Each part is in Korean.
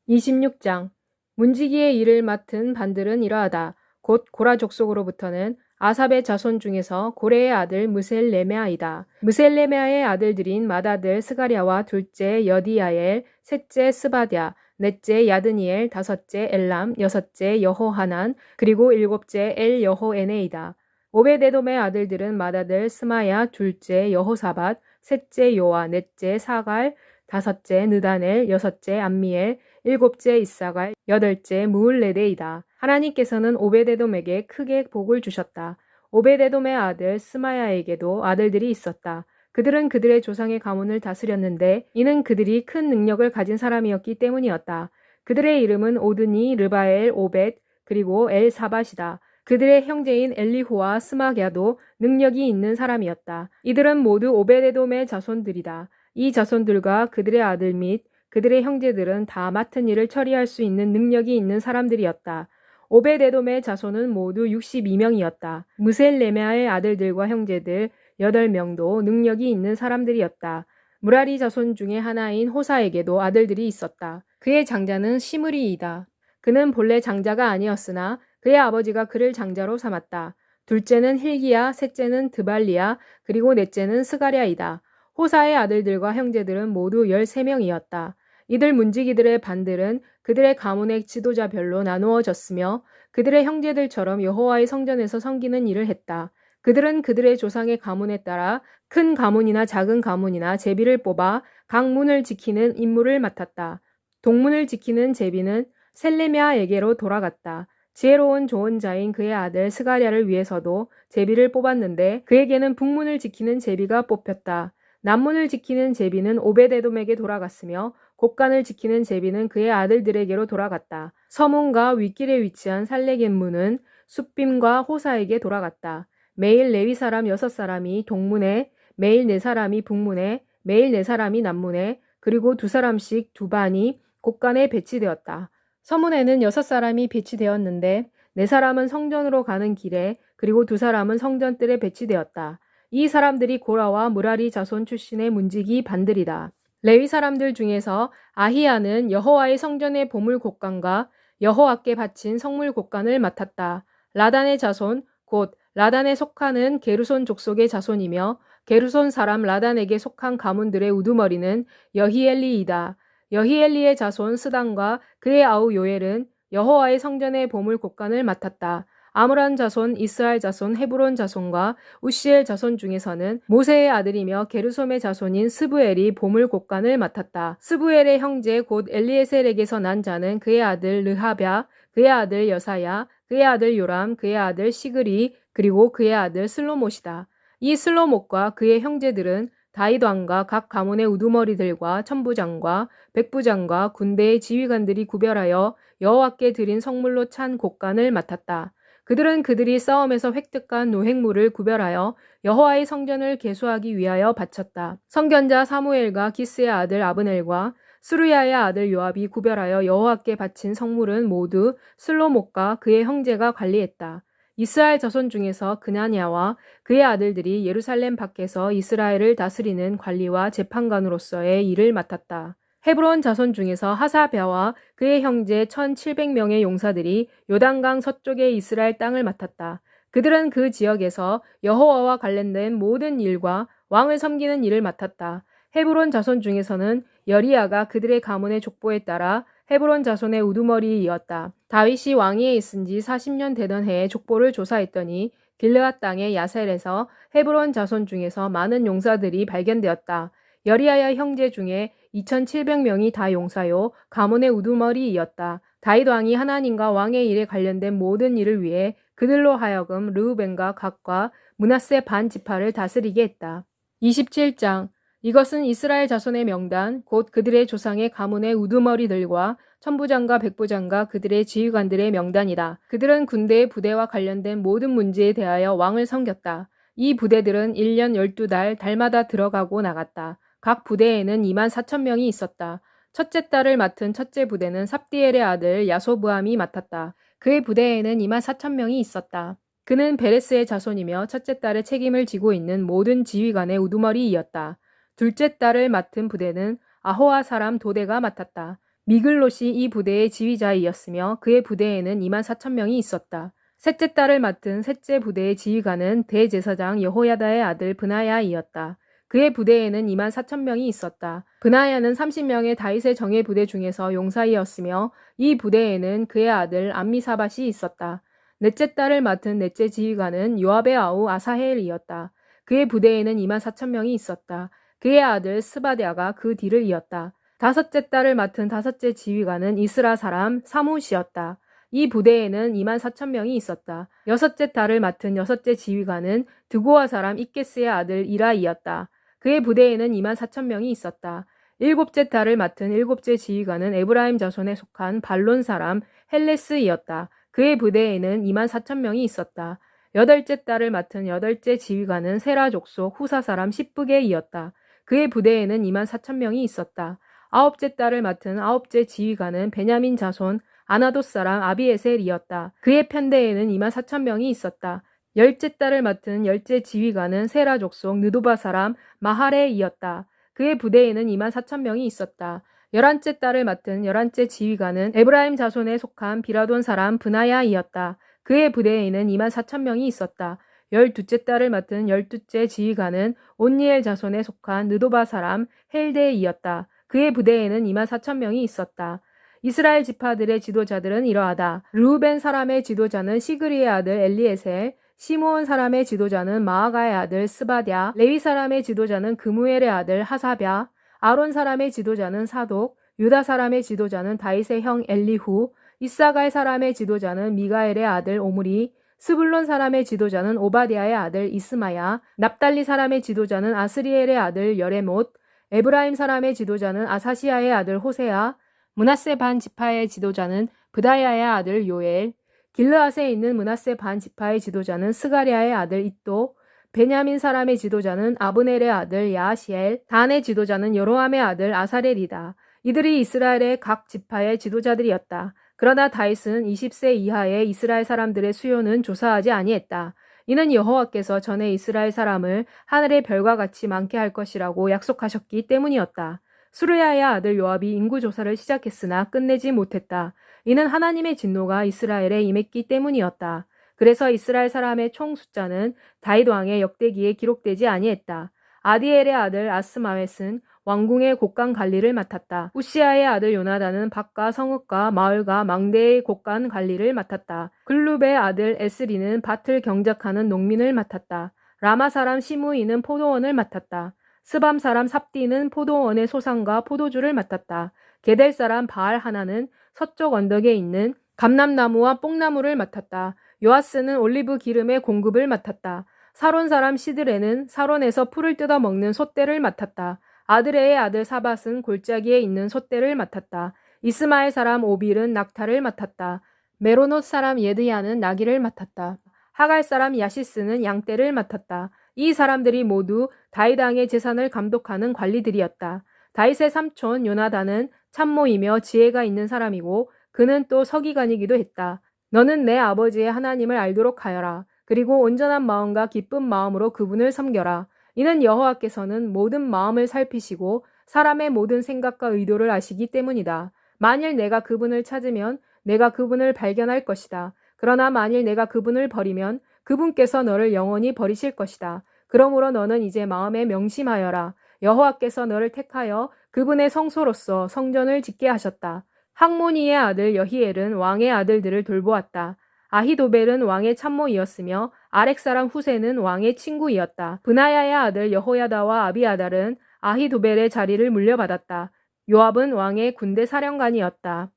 26장 문지기의 일을 맡은 반들은 이러하다. 곧 고라 족속으로부터는 아삽의 자손 중에서 고레의 아들 무셀레메아이다. 무셀레메아의 아들들인 맏아들 스가랴와 둘째 여디야엘, 셋째 스바랴, 넷째 야드니엘, 다섯째 엘람, 여섯째 여호하난, 그리고 일곱째 엘 여호에네이다. 오베데돔의 아들들은 맏아들 스마야, 둘째 여호사밧, 셋째 요아, 넷째 사갈, 다섯째 느다넬, 여섯째 암미엘, 일곱째 이사갈, 여덟째 무을레데이다. 하나님께서는 오베데돔에게 크게 복을 주셨다. 오베데돔의 아들 스마야에게도 아들들이 있었다. 그들은 그들의 조상의 가문을 다스렸는데 이는 그들이 큰 능력을 가진 사람이었기 때문이었다. 그들의 이름은 오드니, 르바엘, 오벳, 그리고 엘사밧이다. 그들의 형제인 엘리후와 스마갸도 능력이 있는 사람이었다. 이들은 모두 오베데돔의 자손들이다. 이 자손들과 그들의 아들 및 그들의 형제들은 다 맡은 일을 처리할 수 있는 능력이 있는 사람들이었다. 오베데돔의 자손은 모두 62명이었다. 무셀레메아의 아들들과 형제들 8명도 능력이 있는 사람들이었다. 무라리 자손 중에 하나인 호사에게도 아들들이 있었다. 그의 장자는 시므리이다. 그는 본래 장자가 아니었으나 그의 아버지가 그를 장자로 삼았다. 둘째는 힐기야, 셋째는 드발리야, 그리고 넷째는 스가랴이다. 호사의 아들들과 형제들은 모두 13명이었다. 이들 문지기들의 반들은 그들의 가문의 지도자별로 나누어졌으며 그들의 형제들처럼 여호와의 성전에서 섬기는 일을 했다. 그들은 그들의 조상의 가문에 따라 큰 가문이나 작은 가문이나 제비를 뽑아 각 문을 지키는 임무를 맡았다. 동문을 지키는 제비는 셀레미아에게로 돌아갔다. 지혜로운 조언자인 그의 아들 스가랴를 위해서도 제비를 뽑았는데 그에게는 북문을 지키는 제비가 뽑혔다. 남문을 지키는 제비는 오베데돔에게 돌아갔으며 곡간을 지키는 제비는 그의 아들들에게로 돌아갔다. 서문과 윗길에 위치한 살레겐문은 숫빔과 호사에게 돌아갔다. 매일 레위 사람 6사람이 동문에, 매일 4사람이 북문에, 매일 4사람이 남문에, 그리고 2사람씩 두 반이 곡간에 배치되었다. 서문에는 6사람이 배치되었는데 4사람은 성전으로 가는 길에 그리고 2사람은 성전뜰에 배치되었다. 이 사람들이 고라와 무라리 자손 출신의 문지기 반들이다. 레위 사람들 중에서 아히야는 여호와의 성전의 보물 곡간과 여호와께 바친 성물 곡간을 맡았다. 라단의 자손, 곧 라단에 속하는 게르손 족속의 자손이며 게르손 사람 라단에게 속한 가문들의 우두머리는 여히엘리이다. 여히엘리의 자손 스단과 그의 아우 요엘은 여호와의 성전의 보물 곡간을 맡았다. 아므란 자손, 이스라엘 자손, 헤브론 자손과 우시엘 자손 중에서는 모세의 아들이며 게르솜의 자손인 스부엘이 보물 곡간을 맡았다. 스부엘의 형제 곧 엘리에셀에게서 난 자는 그의 아들 르하뱏, 그의 아들 여사야, 그의 아들 요람, 그의 아들 시그리, 그리고 그의 아들 슬로못이다. 이 슬로못과 그의 형제들은 다윗 왕과 각 가문의 우두머리들과 천부장과 백부장과 군대의 지휘관들이 구별하여 여호와께 드린 성물로 찬 곡간을 맡았다. 그들은 그들이 싸움에서 획득한 노획물을 구별하여 여호와의 성전을 계수하기 위하여 바쳤다. 선견자 사무엘과 기스의 아들 아브넬과 스루야의 아들 요압이 구별하여 여호와께 바친 성물은 모두 슬로못과 그의 형제가 관리했다. 이스라엘 자손 중에서 그나냐와 그의 아들들이 예루살렘 밖에서 이스라엘을 다스리는 관리와 재판관으로서의 일을 맡았다. 헤브론 자손 중에서 하사랴와 그의 형제 1700명의 용사들이 요단강 서쪽의 이스라엘 땅을 맡았다. 그들은 그 지역에서 여호와와 관련된 모든 일과 왕을 섬기는 일을 맡았다. 헤브론 자손 중에서는 여리야가 그들의 가문의 족보에 따라 헤브론 자손의 우두머리이었다. 다윗이 왕위에 있은 지 40년 되던 해에 족보를 조사했더니 길르앗 땅의 야셀에서 헤브론 자손 중에서 많은 용사들이 발견되었다. 여리야의 형제 중에 2700명이 다 용사요 가문의 우두머리이었다. 다윗 왕이 하나님과 왕의 일에 관련된 모든 일을 위해 그들로 하여금 르우벤과 갓과 므낫세 반 지파를 다스리게 했다. 27장 이것은 이스라엘 자손의 명단 곧 그들의 조상의 가문의 우두머리들과 천부장과 백부장과 그들의 지휘관들의 명단이다. 그들은 군대의 부대와 관련된 모든 문제에 대하여 왕을 섬겼다. 이 부대들은 1년 12달 달마다 들어가고 나갔다. 각 부대에는 24,000명이 있었다. 첫째 달을 맡은 첫째 부대는 삽디엘의 아들 야소브암이 맡았다. 그의 부대에는 24,000명이 있었다. 그는 베레스의 자손이며 첫째 달의 책임을 지고 있는 모든 지휘관의 우두머리이었다. 둘째 달을 맡은 부대는 아호아 사람 도대가 맡았다. 미글롯이 이 부대의 지휘자이었으며 그의 부대에는 24,000명이 있었다. 셋째 달을 맡은 셋째 부대의 지휘관은 대제사장 여호야다의 아들 브나야이었다. 그의 부대에는 24,000명이 있었다. 브나야는 30명의 다윗의 정예 부대 중에서 용사이었으며 이 부대에는 그의 아들 암미사밧이 있었다. 넷째 달을 맡은 넷째 지휘관은 요압의 아우 아사헬이었다. 그의 부대에는 24,000명이 있었다. 그의 아들 스바랴가 그 뒤를 이었다. 다섯째 달을 맡은 다섯째 지휘관은 이스라 사람 사무시였다. 이 부대에는 24,000명이 있었다. 여섯째 달을 맡은 여섯째 지휘관은 드고아 사람 이게스의 아들 이라이었다. 그의 부대에는 24,000명이 있었다. 일곱째 달을 맡은 일곱째 지휘관은 에브라임 자손에 속한 발론 사람 헬레스이었다. 그의 부대에는 24,000명이 있었다. 여덟째 달을 맡은 여덟째 지휘관은 세라 족속 후사 사람 십부게이었다. 그의 부대에는 24,000명이 있었다. 아홉째 달을 맡은 아홉째 지휘관은 베냐민 자손 아나돗 사람 아비에셀이었다. 그의 편대에는 24,000명이 있었다. 열째 달을 맡은 열째 지휘관은 세라 족속 느도바 사람 마하레이었다. 그의 부대에는 24,000명이 있었다. 열한째 달을 맡은 열한째 지휘관은 에브라임 자손에 속한 비라돈 사람 브나야이었다. 그의 부대에는 24,000명이 있었다. 열두째 달을 맡은 열두째 지휘관은 온니엘 자손에 속한 느도바 사람 헬데이였다. 그의 부대에는 24,000명이 있었다. 이스라엘 지파들의 지도자들은 이러하다. 르우벤 사람의 지도자는 시그리의 아들 엘리에셀, 시므온 사람의 지도자는 마아가의 아들 스바랴, 레위 사람의 지도자는 그무엘의 아들 하사랴, 아론 사람의 지도자는 사독, 유다 사람의 지도자는 다윗의 형 엘리후, 이사갈 사람의 지도자는 미가엘의 아들 오므리, 스불론 사람의 지도자는 오바댜의 아들 이스마야, 납달리 사람의 지도자는 아스리엘의 아들 여레못, 에브라임 사람의 지도자는 아사시아의 아들 호세아, 므낫세 반 지파의 지도자는 브다야의 아들 요엘, 길르앗에 있는 므낫세 반 지파의 지도자는 스가랴의 아들 이또, 베냐민 사람의 지도자는 아브넬의 아들 야시엘, 단의 지도자는 여로함의 아들 아사렐이다. 이들이 이스라엘의 각 지파의 지도자들이었다. 그러나 다윗은 20세 이하의 이스라엘 사람들의 수요는 조사하지 아니했다. 이는 여호와께서 전에 이스라엘 사람을 하늘의 별과 같이 많게 할 것이라고 약속하셨기 때문이었다. 수르야의 아들 요압이 인구조사를 시작했으나 끝내지 못했다. 이는 하나님의 진노가 이스라엘에 임했기 때문이었다. 그래서 이스라엘 사람의 총 숫자는 다윗 왕의 역대기에 기록되지 아니했다. 아디엘의 아들 아스마웻은 왕궁의 곳간 관리를 맡았다. 우시아의 아들 요나단은 밭과 성읍과 마을과 망대의 곳간 관리를 맡았다. 글룹의 아들 에스리는 밭을 경작하는 농민을 맡았다. 라마 사람 시므이는 포도원을 맡았다. 스밤 사람 삽디는 포도원의 소상과 포도주를 맡았다. 게델 사람 바알 하나는 서쪽 언덕에 있는 감람나무와 뽕나무를 맡았다. 요아스는 올리브 기름의 공급을 맡았다. 사론 사람 시드레는 사론에서 풀을 뜯어 먹는 솥대를 맡았다. 아드레의 아들 사밧은 골짜기에 있는 솥대를 맡았다. 이스마엘 사람 오빌은 낙타를 맡았다. 메로노 사람 예드야는 나귀를 맡았다. 하갈 사람 야시스는 양떼를 맡았다. 이 사람들이 모두 다윗 왕의 재산을 감독하는 관리들이었다. 다윗의 삼촌 요나단은 참모이며 지혜가 있는 사람이고 그는 또 서기관이기도 했다. 너는 내 아버지의 하나님을 알도록 하여라. 그리고 온전한 마음과 기쁜 마음으로 그분을 섬겨라. 이는 여호와께서는 모든 마음을 살피시고 사람의 모든 생각과 의도를 아시기 때문이다. 만일 내가 그분을 찾으면 내가 그분을 발견할 것이다. 그러나 만일 내가 그분을 버리면 그분께서 너를 영원히 버리실 것이다. 그러므로 너는 이제 마음에 명심하여라. 여호와께서 너를 택하여 그분의 성소로서 성전을 짓게 하셨다. 학모니의 아들 여히엘은 왕의 아들들을 돌보았다. 아히도벨은 왕의 참모이었으며 아렉 사람 후세는 왕의 친구이었다. 브나야의 아들 여호야다와 아비아달은 아히도벨의 자리를 물려받았다. 요압은 왕의 군대 사령관이었다.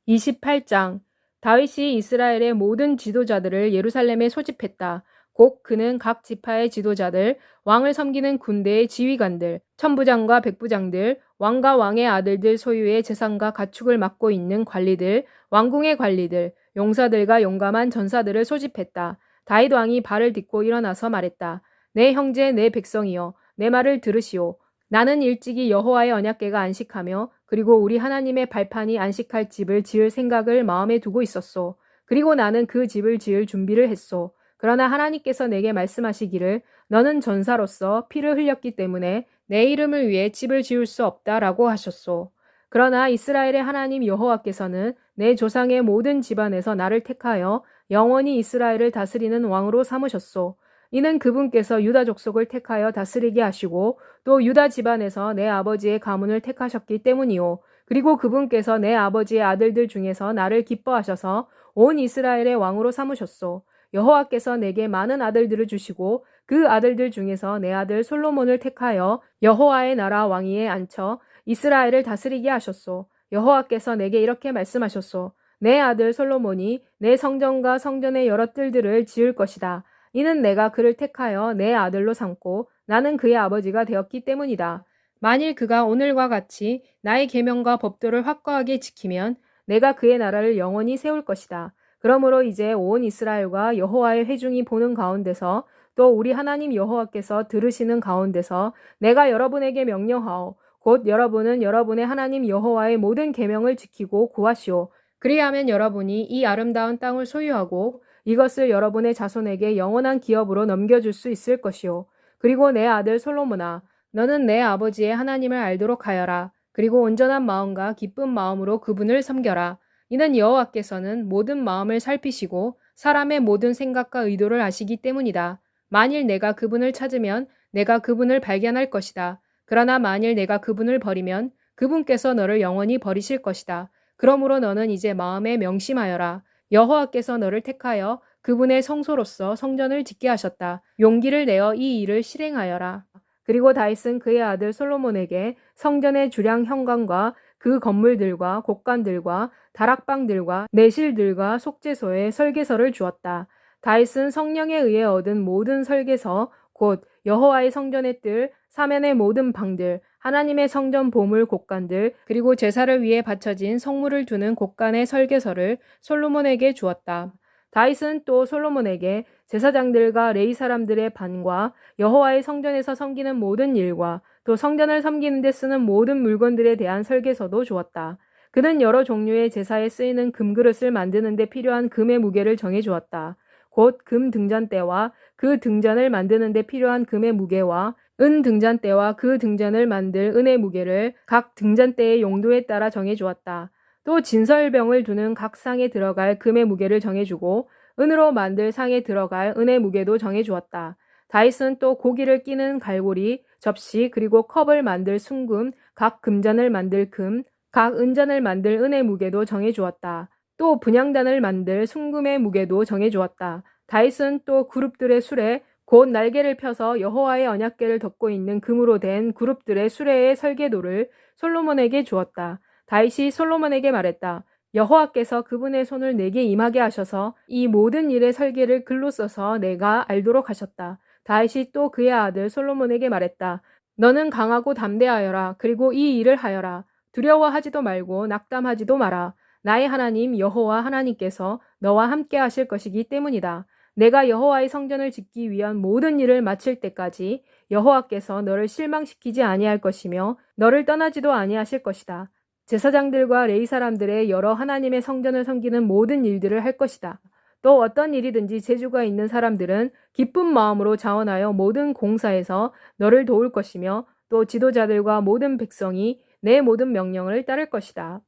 28장 다윗이 이스라엘의 모든 지도자들을 예루살렘에 소집했다. 곧 그는 각 지파의 지도자들, 왕을 섬기는 군대의 지휘관들, 천부장과 백부장들, 왕과 왕의 아들들 소유의 재산과 가축을 맡고 있는 관리들, 왕궁의 관리들, 용사들과 용감한 전사들을 소집했다. 다윗 왕이 발을 딛고 일어나서 말했다. 내 형제 내 백성이여 내 말을 들으시오. 나는 일찍이 여호와의 언약궤가 안식하며 그리고 우리 하나님의 발판이 안식할 집을 지을 생각을 마음에 두고 있었소. 그리고 나는 그 집을 지을 준비를 했소. 그러나 하나님께서 내게 말씀하시기를 너는 전사로서 피를 흘렸기 때문에 내 이름을 위해 집을 지을 수 없다라고 하셨소. 그러나 이스라엘의 하나님 여호와께서는 내 조상의 모든 집안에서 나를 택하여 영원히 이스라엘을 다스리는 왕으로 삼으셨소. 이는 그분께서 유다 족속을 택하여 다스리게 하시고 또 유다 집안에서 내 아버지의 가문을 택하셨기 때문이요. 그리고 그분께서 내 아버지의 아들들 중에서 나를 기뻐하셔서 온 이스라엘의 왕으로 삼으셨소. 여호와께서 내게 많은 아들들을 주시고 그 아들들 중에서 내 아들 솔로몬을 택하여 여호와의 나라 왕위에 앉혀 이스라엘을 다스리게 하셨소. 여호와께서 내게 이렇게 말씀하셨소. 내 아들 솔로몬이 내 성전과 성전의 여러 뜰들을 지을 것이다. 이는 내가 그를 택하여 내 아들로 삼고 나는 그의 아버지가 되었기 때문이다. 만일 그가 오늘과 같이 나의 계명과 법도를 확고하게 지키면 내가 그의 나라를 영원히 세울 것이다. 그러므로 이제 온 이스라엘과 여호와의 회중이 보는 가운데서 또 우리 하나님 여호와께서 들으시는 가운데서 내가 여러분에게 명령하오. 곧 여러분은 여러분의 하나님 여호와의 모든 계명을 지키고 구하시오. 그리하면 여러분이 이 아름다운 땅을 소유하고 이것을 여러분의 자손에게 영원한 기업으로 넘겨줄 수 있을 것이오. 그리고 내 아들 솔로몬아, 너는 내 아버지의 하나님을 알도록 하여라. 그리고 온전한 마음과 기쁜 마음으로 그분을 섬겨라. 이는 여호와께서는 모든 마음을 살피시고 사람의 모든 생각과 의도를 아시기 때문이다. 만일 내가 그분을 찾으면 내가 그분을 발견할 것이다. 그러나 만일 내가 그분을 버리면 그분께서 너를 영원히 버리실 것이다. 그러므로 너는 이제 마음에 명심하여라. 여호와께서 너를 택하여 그분의 성소로서 성전을 짓게 하셨다. 용기를 내어 이 일을 실행하여라. 그리고 다윗은 그의 아들 솔로몬에게 성전의 주량 현관과 그 건물들과 곡관들과 다락방들과 내실들과 속죄소의 설계서를 주었다. 다윗은 성령에 의해 얻은 모든 설계서, 곧 여호와의 성전의 뜰, 사면의 모든 방들, 하나님의 성전 보물 곡관들, 그리고 제사를 위해 바쳐진 성물을 두는 곡관의 설계서를 솔로몬에게 주었다. 다윗은 또 솔로몬에게 제사장들과 레위 사람들의 반과 여호와의 성전에서 섬기는 모든 일과 또 성전을 섬기는 데 쓰는 모든 물건들에 대한 설계서도 주었다. 그는 여러 종류의 제사에 쓰이는 금그릇을 만드는 데 필요한 금의 무게를 정해 주었다. 곧 금 등잔대와 그 등잔을 만드는 데 필요한 금의 무게와 은 등잔대와 그 등잔을 만들 은의 무게를 각 등잔대의 용도에 따라 정해 주었다. 또 진설병을 두는 각 상에 들어갈 금의 무게를 정해주고 은으로 만들 상에 들어갈 은의 무게도 정해주었다. 다윗은 또 고기를 끼는 갈고리, 접시, 그리고 컵을 만들 순금, 각 금잔을 만들 금, 각 은잔을 만들 은의 무게도 정해주었다. 또 분향단을 만들 순금의 무게도 정해주었다. 다윗은 또 그룹들의 수레, 곧 날개를 펴서 여호와의 언약궤를 덮고 있는 금으로 된 그룹들의 수레의 설계도를 솔로몬에게 주었다. 다윗이 솔로몬에게 말했다. 여호와께서 그분의 손을 내게 임하게 하셔서 이 모든 일의 설계를 글로 써서 내가 알도록 하셨다. 다윗이 또 그의 아들 솔로몬에게 말했다. 너는 강하고 담대하여라. 그리고 이 일을 하여라. 두려워하지도 말고 낙담하지도 마라. 나의 하나님 여호와 하나님께서 너와 함께 하실 것이기 때문이다. 내가 여호와의 성전을 짓기 위한 모든 일을 마칠 때까지 여호와께서 너를 실망시키지 아니할 것이며 너를 떠나지도 아니하실 것이다. 제사장들과 레위 사람들의 여러 하나님의 성전을 섬기는 모든 일들을 할 것이다. 또 어떤 일이든지 재주가 있는 사람들은 기쁜 마음으로 자원하여 모든 공사에서 너를 도울 것이며 또 지도자들과 모든 백성이 내 모든 명령을 따를 것이다.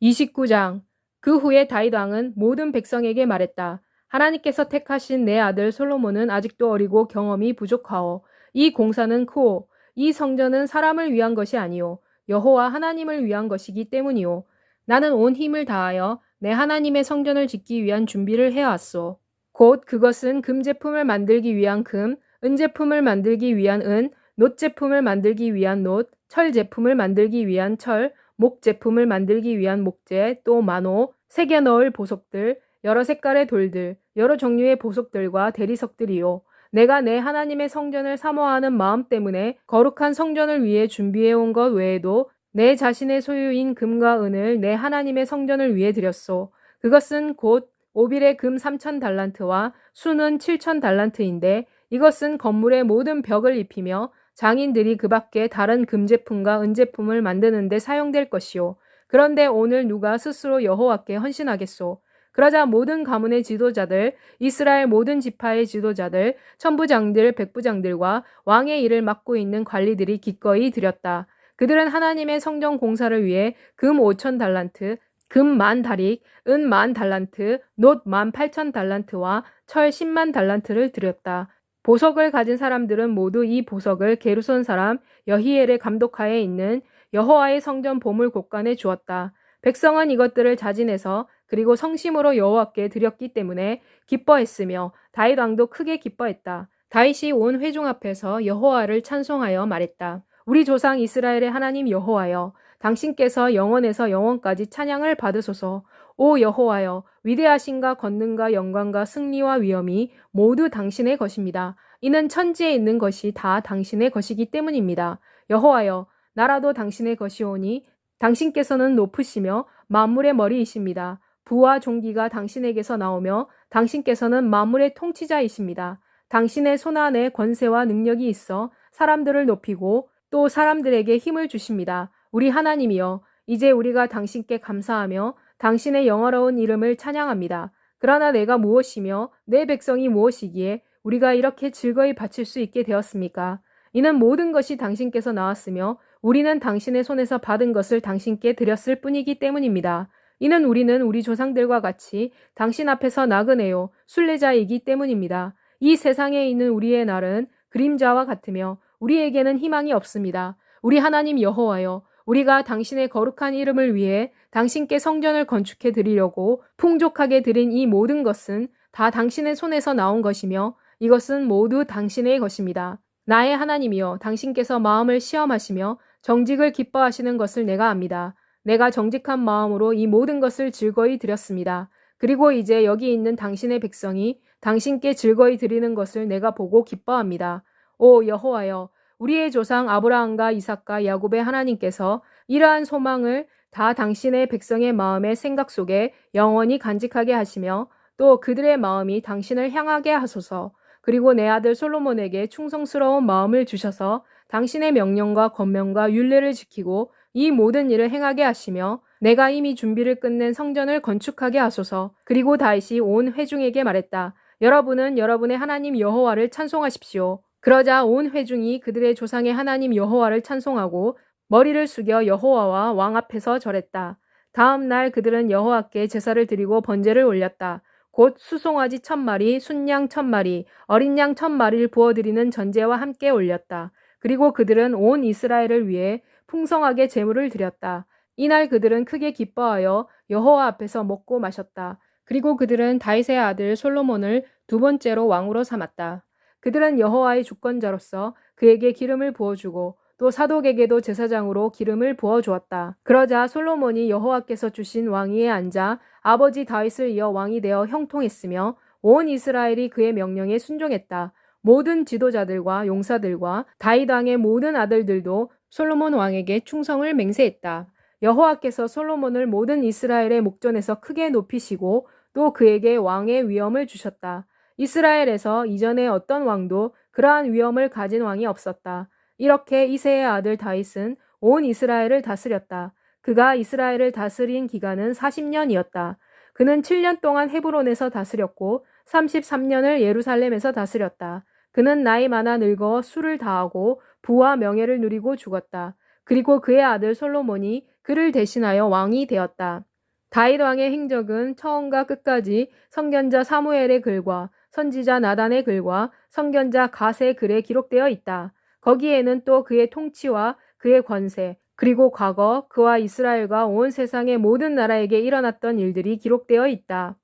29장. 그 후에 다윗 왕은 모든 백성에게 말했다. 하나님께서 택하신 내 아들 솔로몬은 아직도 어리고 경험이 부족하오. 이 공사는 크오. 이 성전은 사람을 위한 것이 아니오. 여호와 하나님을 위한 것이기 때문이오. 나는 온 힘을 다하여 내 하나님의 성전을 짓기 위한 준비를 해왔소. 곧 그것은 금 제품을 만들기 위한 금, 은 제품을 만들기 위한 은, 놋 제품을 만들기 위한 놋, 철 제품을 만들기 위한 철, 목 제품을 만들기 위한 목재, 또 마노, 새겨 넣을 보석들, 여러 색깔의 돌들, 여러 종류의 보석들과 대리석들이요. 내가 내 하나님의 성전을 사모하는 마음 때문에 거룩한 성전을 위해 준비해온 것 외에도 내 자신의 소유인 금과 은을 내 하나님의 성전을 위해 드렸소. 그것은 곧 오빌의 금 3,000달란트와 순은 7,000달란트인데 이것은 건물의 모든 벽을 입히며 장인들이 그 밖에 다른 금제품과 은제품을 만드는 데 사용될 것이요. 그런데 오늘 누가 스스로 여호와께 헌신하겠소? 그러자 모든 가문의 지도자들, 이스라엘 모든 지파의 지도자들, 천부장들, 백부장들과 왕의 일을 맡고 있는 관리들이 기꺼이 드렸다. 그들은 하나님의 성전 공사를 위해 금 5천 달란트, 금 10,000다릭, 은 10,000달란트, 놋 18,000달란트와 철 10만 달란트를 드렸다. 보석을 가진 사람들은 모두 이 보석을 게르손 사람 여히엘의 감독하에 있는 여호와의 성전 보물 곳간에 주었다. 백성은 이것들을 자진해서 그리고 성심으로 여호와께 드렸기 때문에 기뻐했으며 다윗 왕도 크게 기뻐했다. 다윗이 온 회중 앞에서 여호와를 찬송하여 말했다. 우리 조상 이스라엘의 하나님 여호와여, 당신께서 영원에서 영원까지 찬양을 받으소서. 오 여호와여, 위대하신가 권능과 영광과 승리와 위엄이 모두 당신의 것입니다. 이는 천지에 있는 것이 다 당신의 것이기 때문입니다. 여호와여, 나라도 당신의 것이오니 당신께서는 높으시며 만물의 머리이십니다. 부와 존귀가 당신에게서 나오며 당신께서는 만물의 통치자이십니다. 당신의 손안에 권세와 능력이 있어 사람들을 높이고 또 사람들에게 힘을 주십니다. 우리 하나님이여, 이제 우리가 당신께 감사하며 당신의 영화로운 이름을 찬양합니다. 그러나 내가 무엇이며 내 백성이 무엇이기에 우리가 이렇게 즐거이 바칠 수 있게 되었습니까? 이는 모든 것이 당신께서 나왔으며 우리는 당신의 손에서 받은 것을 당신께 드렸을 뿐이기 때문입니다. 이는 우리는 우리 조상들과 같이 당신 앞에서 나그네요 순례자이기 때문입니다. 이 세상에 있는 우리의 날은 그림자와 같으며 우리에게는 희망이 없습니다. 우리 하나님 여호와여, 우리가 당신의 거룩한 이름을 위해 당신께 성전을 건축해 드리려고 풍족하게 드린 이 모든 것은 다 당신의 손에서 나온 것이며 이것은 모두 당신의 것입니다. 나의 하나님이여, 당신께서 마음을 시험하시며 정직을 기뻐하시는 것을 내가 압니다. 내가 정직한 마음으로 이 모든 것을 즐거이 드렸습니다. 그리고 이제 여기 있는 당신의 백성이 당신께 즐거이 드리는 것을 내가 보고 기뻐합니다. 오 여호와여, 우리의 조상 아브라함과 이삭과 야곱의 하나님께서 이러한 소망을 다 당신의 백성의 마음의 생각 속에 영원히 간직하게 하시며 또 그들의 마음이 당신을 향하게 하소서. 그리고 내 아들 솔로몬에게 충성스러운 마음을 주셔서 당신의 명령과 권명과 율례를 지키고 이 모든 일을 행하게 하시며 내가 이미 준비를 끝낸 성전을 건축하게 하소서. 그리고 다윗이 온 회중에게 말했다. 여러분은 여러분의 하나님 여호와를 찬송하십시오. 그러자 온 회중이 그들의 조상의 하나님 여호와를 찬송하고 머리를 숙여 여호와와 왕 앞에서 절했다. 다음 날 그들은 여호와께 제사를 드리고 번제를 올렸다. 곧 수송아지 1,000마리, 순양 1,000마리, 어린 양 1,000마리를 부어드리는 전제와 함께 올렸다. 그리고 그들은 온 이스라엘을 위해 풍성하게 제물을 드렸다. 이날 그들은 크게 기뻐하여 여호와 앞에서 먹고 마셨다. 그리고 그들은 다윗의 아들 솔로몬을 두 번째로 왕으로 삼았다. 그들은 여호와의 주권자로서 그에게 기름을 부어주고 또 사독에게도 제사장으로 기름을 부어주었다. 그러자 솔로몬이 여호와께서 주신 왕위에 앉아 아버지 다윗을 이어 왕이 되어 형통했으며 온 이스라엘이 그의 명령에 순종했다. 모든 지도자들과 용사들과 다윗 왕의 모든 아들들도 솔로몬 왕에게 충성을 맹세했다. 여호와께서 솔로몬을 모든 이스라엘의 목전에서 크게 높이시고 또 그에게 왕의 위엄을 주셨다. 이스라엘에서 이전에 어떤 왕도 그러한 위엄을 가진 왕이 없었다. 이렇게 이새의 아들 다윗은 온 이스라엘을 다스렸다. 그가 이스라엘을 다스린 기간은 40년이었다. 그는 7년 동안 헤브론에서 다스렸고 33년을 예루살렘에서 다스렸다. 그는 나이 많아 늙어 수를 다하고 부와 명예를 누리고 죽었다. 그리고 그의 아들 솔로몬이 그를 대신하여 왕이 되었다. 다윗 왕의 행적은 처음과 끝까지 선견자 사무엘의 글과 선지자 나단의 글과 선견자 갓의 글에 기록되어 있다. 거기에는 또 그의 통치와 그의 권세, 그리고 과거 그와 이스라엘과 온 세상의 모든 나라에게 일어났던 일들이 기록되어 있다.